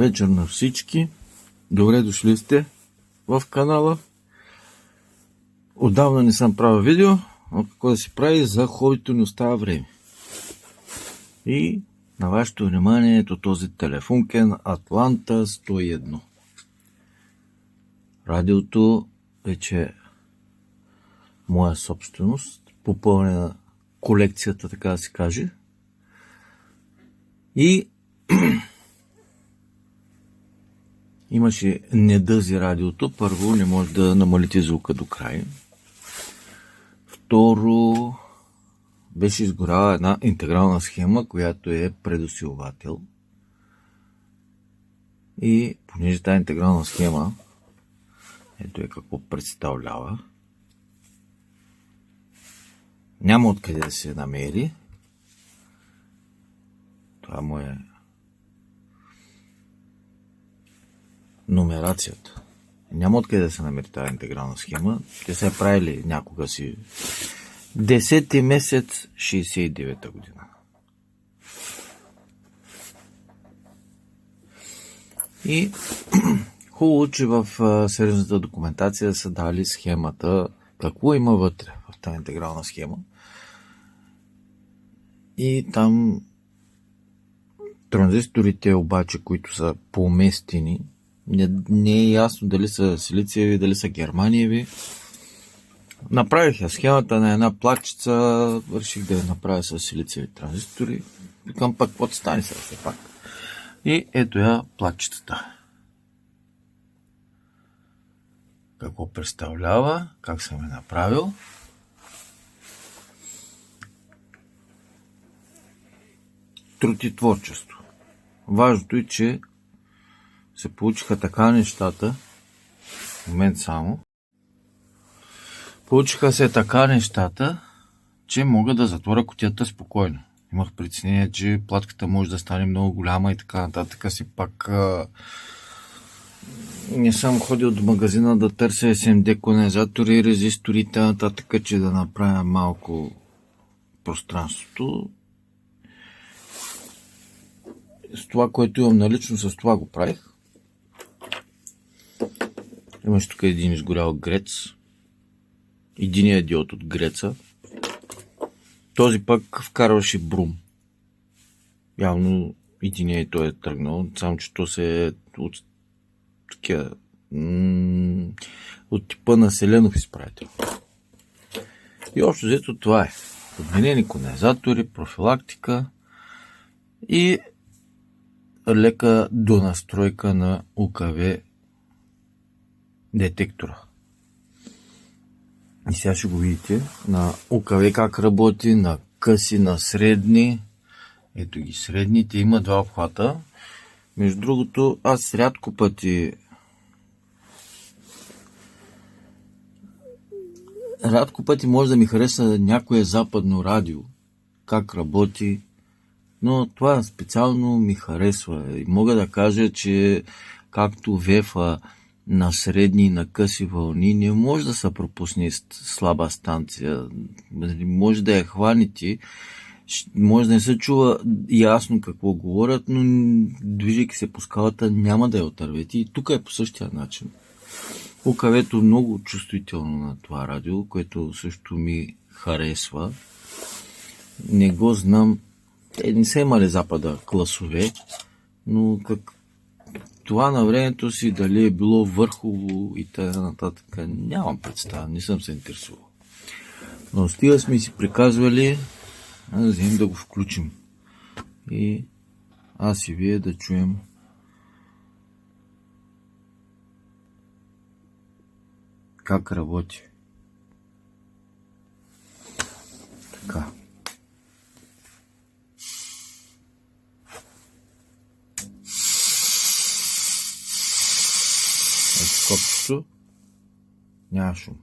вечер на всички. Добре дошли сте в канала. Отдавна не съм правил видео, но какво да се прави, за хобито не остава време. И на вашето внимание ето този телефонкен Atlanta 101. Радиото вече моя собственост, попълнена колекцията, така да се каже. И имаше недъзи радиото. Първо, не може да намалите звука до край. Второ, беше изгоряла една интегрална схема, която е предусилвател. И понеже тази интегрална схема, ето е какво представлява, няма откъде да се намери. Това му е номерацията. Няма откъде да се намери тази интегрална схема. Те са правили някога си 10 месец 69-та година. И хубаво, че в сериозната документация са дали схемата, какво има вътре в тази интегрална схема. И там транзисторите обаче, които са поместени, не е ясно дали са силициеви, дали са германиеви. Направих я схемата на една платчица, реших да я направя с силициеви транзистори. Викам пък, какво стане сега все пак. И ето я платчицата. Какво представлява, как съм я направил. Труд и творчество. Важното е, че се получиха така нещата, момент само, получиха се така нещата, че мога да затворя кутията спокойно. Имах притеснение, че платката може да стане много голяма и така нататък. Си пак не съм ходил до магазина да търся SMD кондензатори, резистори и нататък, че да направя малко пространството. С това, което имам налично, с това го правих. Имаш тук един изгорял грец. Единият диод от греца. Този пък вкарваше брум. Явно единият той е тръгнал, само че то се е от такива от типа на селенов изправител. И общо взето това е. Подменени кондензатори, профилактика и лека донастройка на УКВ детектора. И сега ще го видите на УКВ как работи, на къси, на средни. Ето ги средните, има два обхвата. Между другото, аз рядко пъти може да ми хареса някое западно радио, как работи, но това специално ми харесва. И мога да кажа, че както ВЕФа на средни и на къси вълни, не може да се пропусне слаба станция. Може да я хванете, може да не се чува ясно какво говорят, но движейки се по скалата няма да я отървете. И тук е по същия начин. УКВ-то много чувствително на това радио, което също ми харесва. Не го знам. Те не са имали запада класове, но това на времето си дали е било върхово и т.н. нямам представа, не съм се интересувал. Но стига сме си приказвали, да вземем да го включим. И аз и вие да чуем как работи. Така. Копчето. Няма шум.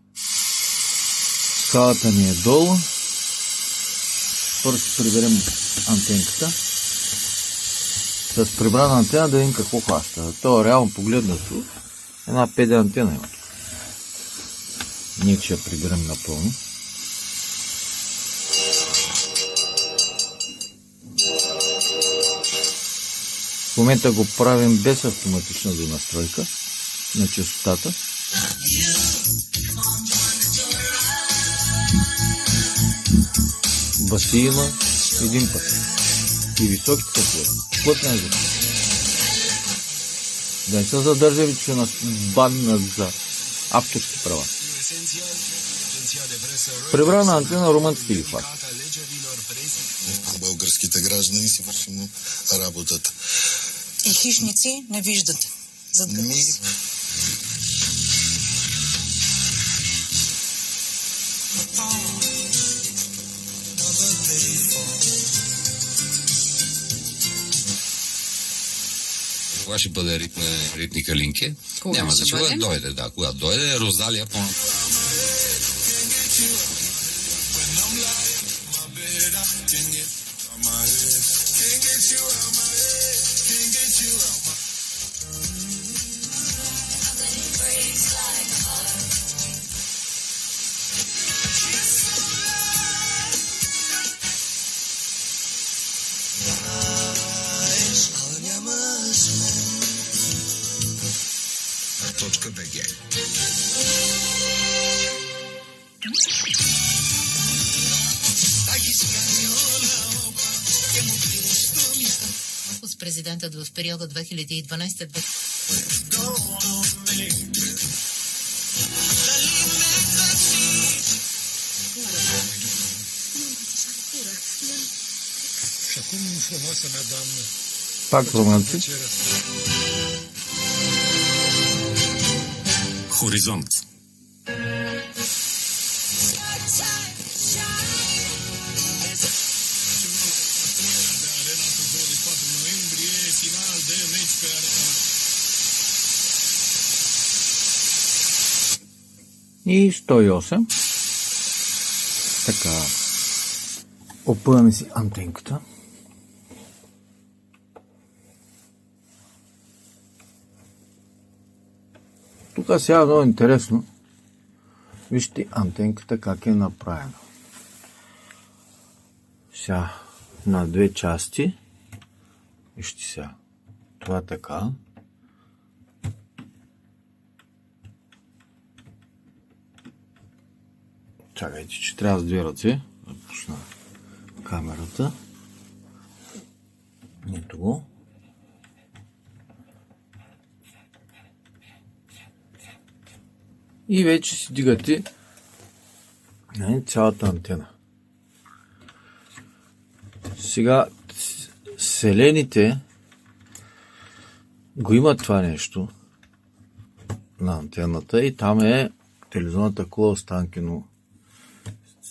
Скалата ни е долу. Първо ще приберем антенката. С прибрана антена да видим какво хваща. Това реално погледнато една 5D антена има тук. Ние ще я приберем напълно. В момента го правим без автоматична донастройка на честотата. Баси има един път. И високите са плътна звук. Да не се задържаме, че нас баннат за авторски права. Прибрана антена румънците ги хващат. Българските граждани си вършим работата. И хищници не виждат зад гърба си. Кога ще бъде ритни калинки? Няма да чува. Дойде, да. Когато дойде, Розалия по... .bg. С президентът в периода 2012-2013. Пак румънци. Хоризонт. И 108. Така. Опъваме си антенката. Тук сега е много интересно. Вижте антенката как е направена. Сега на две части. Вижте сега. Това така. Чакайте, че трябва с две ръце да пусна камерата. Ето го. И вече си дигате цялата антена. Сега селените го имат това нещо на антената и там е телевизионната кула Останкино.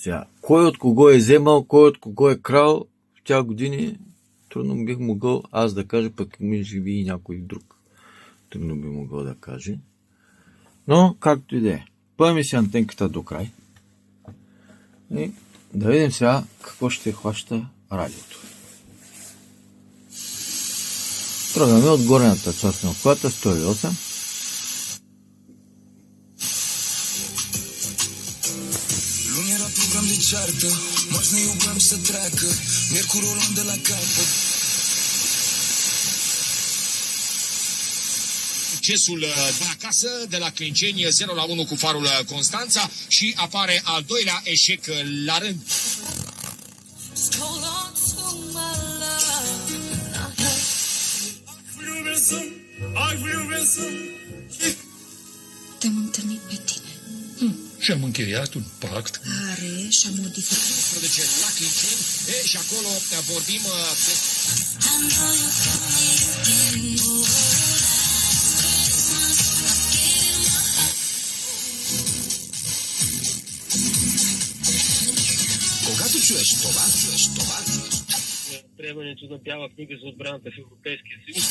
Сега, кой от кого е вземал, кой от кого е крал, в тях години трудно бих могъл аз да кажа, пък ми живи и някой друг. Трудно би могъл да каже. Но, както и да е. Пъваме си антенката до край. И да видим сега какво ще хваща радиото. Тръгваме от горната част на обхвата, 108. Lunera program de ceartă, marți ne iubim să treacă, miercuri o luăm de la capăt. Succesul de acasă, de la Clinceni, 0-1 cu Farul Constanța și apare al doilea eșec la rând. Te-am întâlnit pe tine. Și-am încheiat un pact. Care și-a modificat. La Clinceni și acolo vorbim de... Когато чуеш това, приемането на бяла книга за отбраната в Европейския съюз.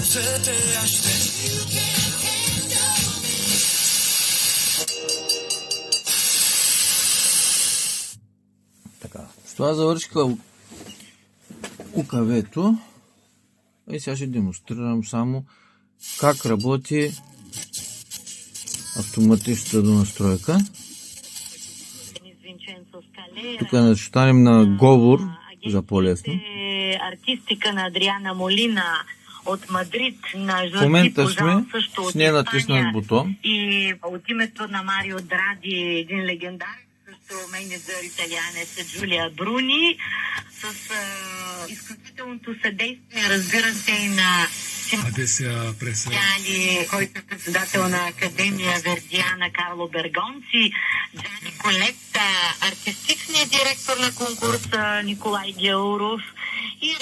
ce te aștept. Така, с това завършиха УКВ-то и сега ще демонстрирам само как работи автоматичната донастройка. Тук ще станем на говор за по-лесно. Артистика на Адриана Молина от Мадрид, на В момента сме също с не натиснат бутон. И от името на Марио Дради, един легендарен също менеджер италианец Джулия Бруни, с изключителното съдействие, разбира се, и на който е председател на Академия Вердиана Карло Бергонци, Джани Колетта, артистичният директор на конкурса Николай Георов и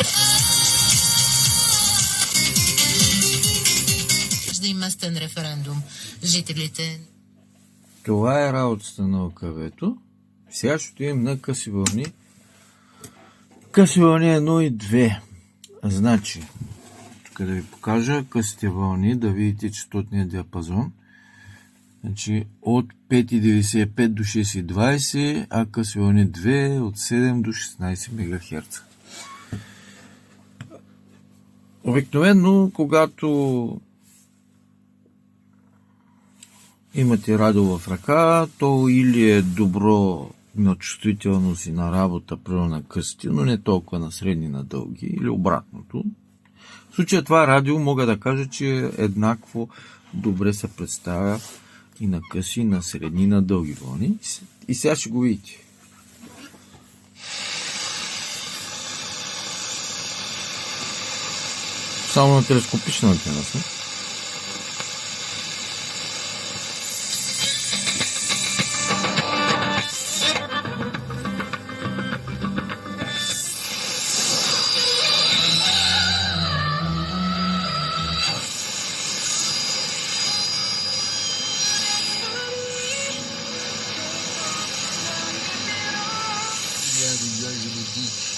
Да има местен референдум. Жителите... Това е работата на ОКВ-то. Сега ще отидем на къси вълни. Къси вълни 1 и 2. Значи, тук да ви покажа късите вълни, да видите честотния диапазон. Значи, от 5,95 до 6,20, а къси вълни 2 от 7 до 16 МГц. Обикновено, когато имате радио в ръка, то или е добро на чувствителност и на работа, примерно на късите, но не толкова на средни, на дълги, или обратното. В случая това радио мога да кажа, че еднакво добре се представя и на къси, и на средни, и на дълги вълни. И сега ще го видите. Само на телескопична антена сме.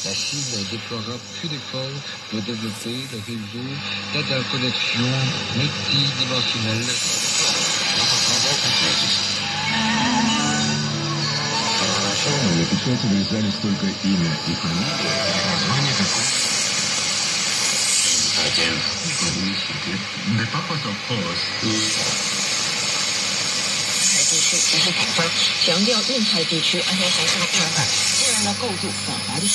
La Chine déploiera plus d'efforts pour développer le réseau d'interconnexion multidimensionnelle. Сейчас увязали столько имя и фамилия. Название такое. The purpose of course is 强调印太地区安全还是个二代，自然的构筑反华的。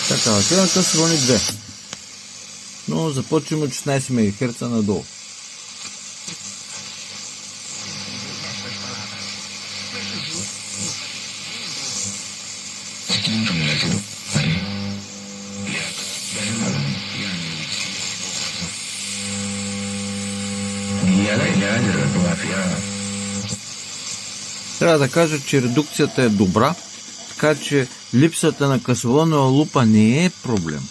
Така, сега къси вълни 2. Но започваме от 16 МГц надолу. Трябва да кажа, че редукцията е добра, така че липсата на късоволнова лупа не е проблем.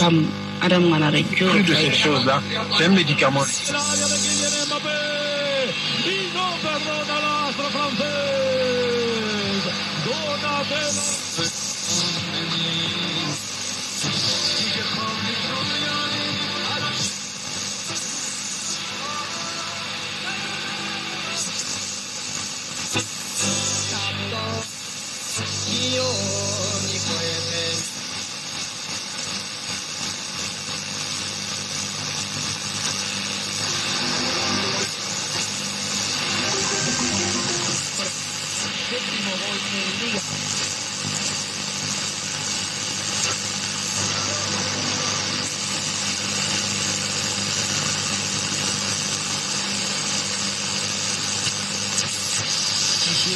Comme Adam Manarek. Plus de ces choses-là, c'est un médicament. Ce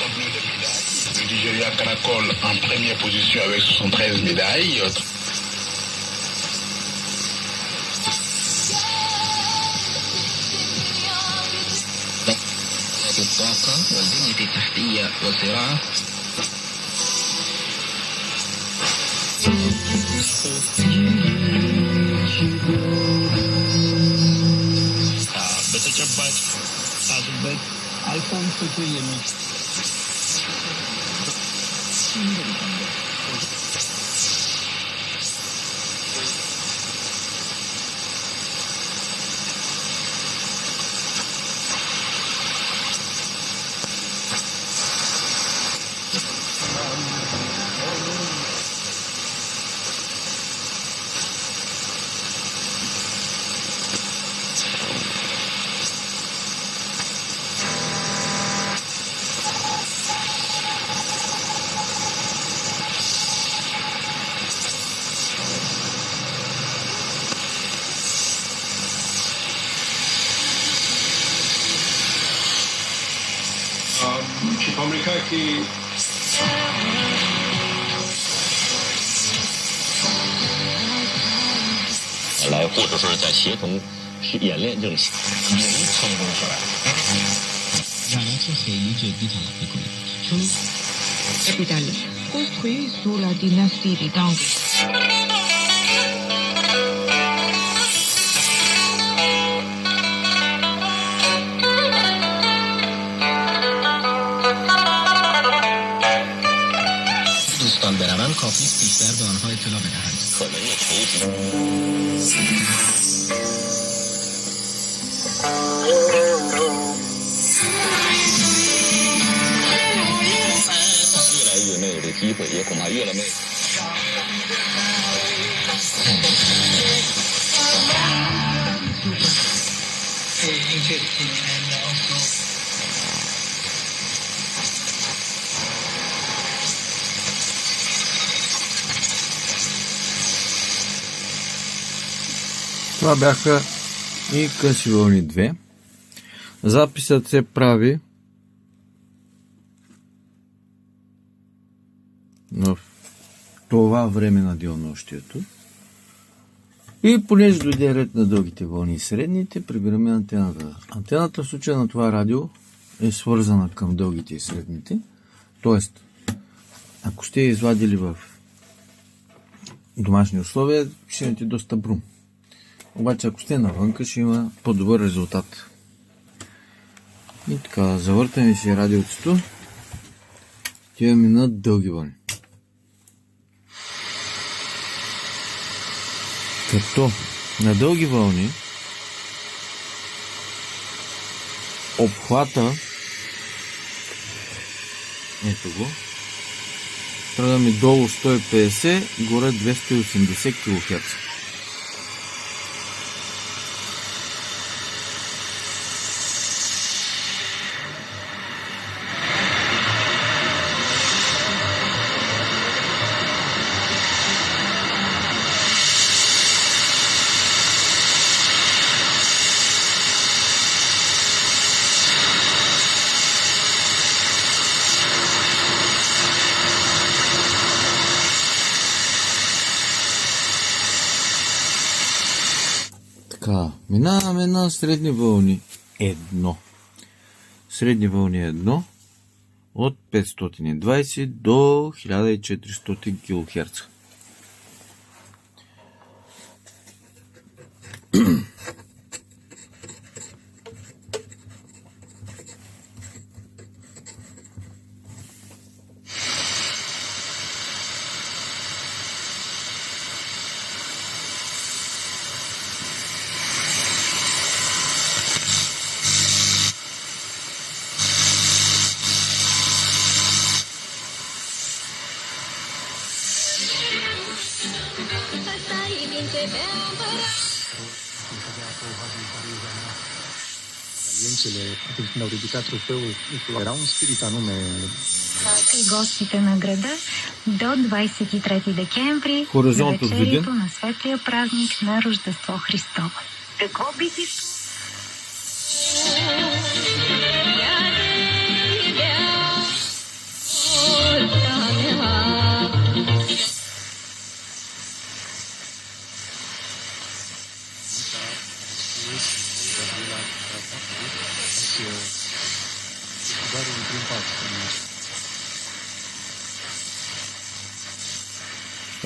tableau de médailles, le Nigeria caracole en première position avec 73 médailles. الطاقة والبنية التحتية والزراعة. በተጨባጭ ሳስበት አልፎም ፍትህ የሚል来，或者说是在协同演练这种成功出来。Capitale, construit sous la dynastie des Tang. دوستان بروند کافی است بیشتر به آنها اطلاع بدهند. 可能的投资。越来越没有这机会，也恐怕越来越。Това бяха и къси вълни 2. Записът се прави в това време на денонощието. И понеже дойде ред на дългите вълни и средните, прибираме антената. Антената в случая на това радио е свързана към дългите и средните. Тоест, ако сте извадили в домашни условия, ще имате доста брум. Обаче, ако сте навънка, ще има по-добър резултат. И така, завъртаме си радиоцето. Отиваме на дълги вълни. Като на дълги вълни обхвата, ето го, тръгваме долу 150, горе 280 кГц. Минаваме на средни вълни 1. Средни вълни 1 от 520 до 1400 кГц. Atunci când au ridicat trofeul, era un spirit anume. И гостите на града до 23 декември Хоризонтът на виден. вечерието на светлия празник на Рождество Христово. Какво би ти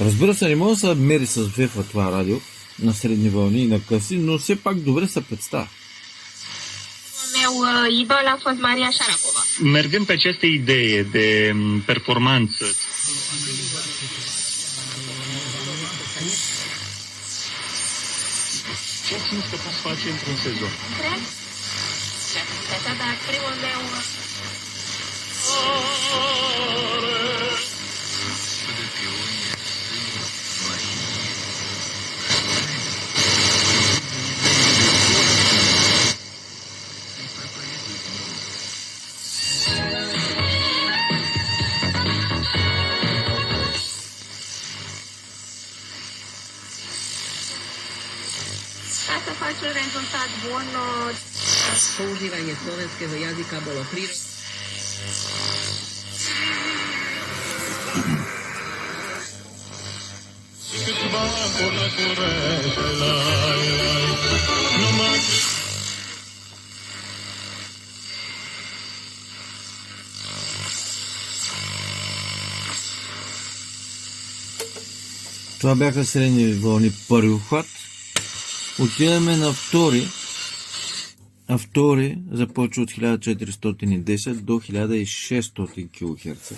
Разбира се, не може да се мери с ВЕФ това радио на средни вълни и на къси, но все пак добре се представя. Meu idol a fost Maria Sharapova. Mergând pe aceste idee de performanță, ce simți că poți face într-un sezon? Cred? Așa, dar primul meu... Ca să faci un rezultat bun... Používanie slovenského jazyka bolo prírodné. Това бяха средни вълни първи обхват. Отиваме на втори. А втори започва от 1410 до 1600 кГц.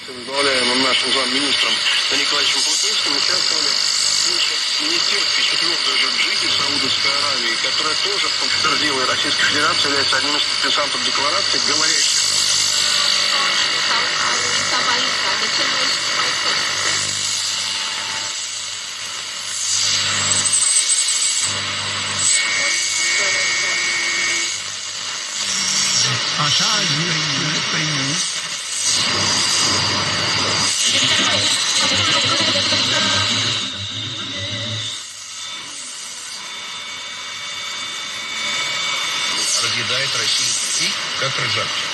Возглавляемым нашим замминистром Николаевичем Плотницким участвовали министерство четвертого же джиги Саудовской Аравии, которая тоже подтвердила, и Российская Федерация является одним из подписантов декларации, говорящих. Așa zile pe mine. Разъедает Россию как ржавчина.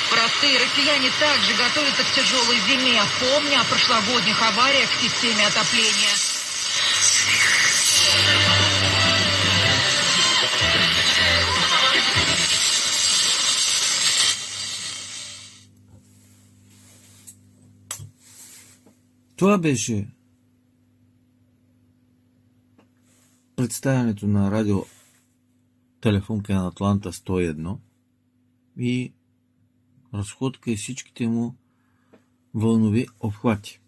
Простые россияне также готовятся к тяжелой зиме, помня о прошлогодних авариях в системе отопления. Това беше представянето на радио Телефонка на Атланта 101 и разходка и всичките му вълнови обхвати.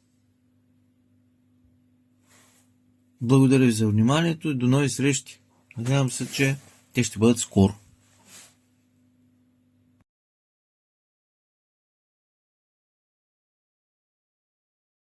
Благодаря ви за вниманието и до нови срещи. Надявам се, че те ще бъдат скоро.